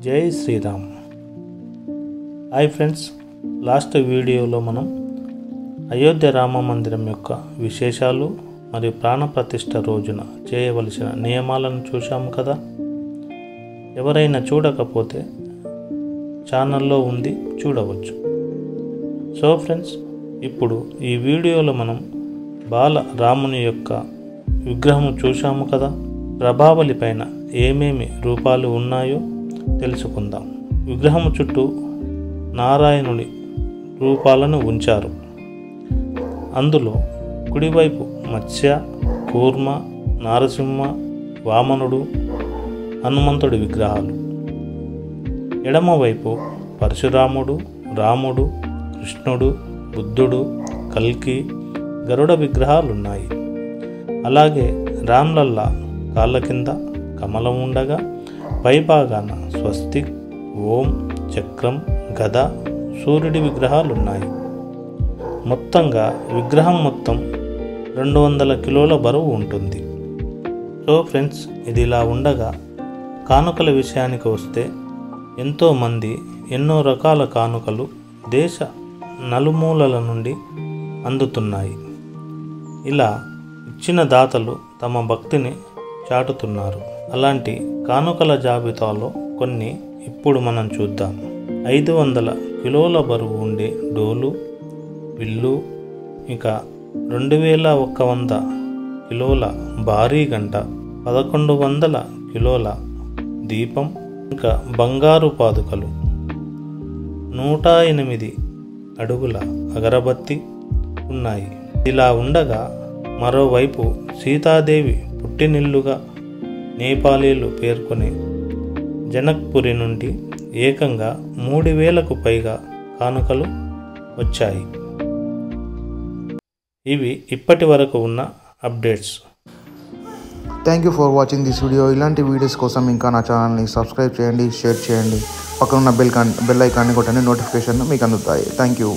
జై Sriram. Hi friends, last వీడియోలో మనం అయోధ్య రామ మందిరం యొక్క విశేషాలు మరియు ప్రాణప్రతిష్ఠ రోజున చేయవలసిన నియమాలను చూశాము కదా. ఎవరైనా చూడకపోతే ఛానల్లో ఉంది, చూడవచ్చు. సో ఫ్రెండ్స్, ఇప్పుడు ఈ వీడియోలో మనం బాల రాముని యొక్క విగ్రహం చూశాము కదా. ప్రభావళి పైన ఏమేమి రూపాలు ఉన్నాయో తెలుసుకుందాం. విగ్రహము చుట్టూ నారాయణుని రూపాలను ఉంచారు. అందులో కుడివైపు మత్స్య, కూర్మ, నారసింహ, వామనుడు, హనుమంతుడి విగ్రహాలు, ఎడమవైపు పరశురాముడు, రాముడు, కృష్ణుడు, బుద్ధుడు, కల్కి, గరుడ విగ్రహాలున్నాయి. అలాగే రామ్లల్లా కాళ్ళ కింద కమలం ఉండగా పైభాగాన స్వస్తిక్, ఓం, చక్రం, గద, సూర్యుడి విగ్రహాలున్నాయి. మొత్తంగా విగ్రహం మొత్తం 200 కిలోల బరువు ఉంటుంది. సో ఫ్రెండ్స్, ఇది ఇలా ఉండగా కానుకల విషయానికి వస్తే ఎంతోమంది ఎన్నో రకాల కానుకలు దేశ నలుమూలల నుండి అందుతున్నాయి. ఇలా ఇచ్చిన దాతలు తమ భక్తిని చాటుతున్నారు. అలాంటి కానుకల జాబితాలో కొన్ని ఇప్పుడు మనం చూద్దాం. 500 కిలోల బరువు ఉండే డోలు, విల్లు, ఇంకా 2100 కిలోల భారీ గంట, 1100 కిలోల దీపం, ఇంకా బంగారు పాదుకలు, 108 అడుగుల అగరబత్తి ఉన్నాయి. ఇలా ఉండగా మరోవైపు సీతాదేవి పుట్టినిల్లుగా నేపాలీలు పేర్కొనే జనక్పురి నుండి ఏకంగా 3000కు పైగా కానుకలు వచ్చాయి. ఇవి ఇప్పటి వరకు ఉన్న updates. Thank you for watching this video. ఇలాంటి వీడియోస్ కోసం ఇంకా నా ఛానల్ని సబ్స్క్రైబ్ చేయండి, షేర్ చేయండి, పక్కన ఉన్న బెల్ ఐకాన్ని కొట్టండి, నోటిఫికేషన్ మీకు అందుతాయి. Thank you.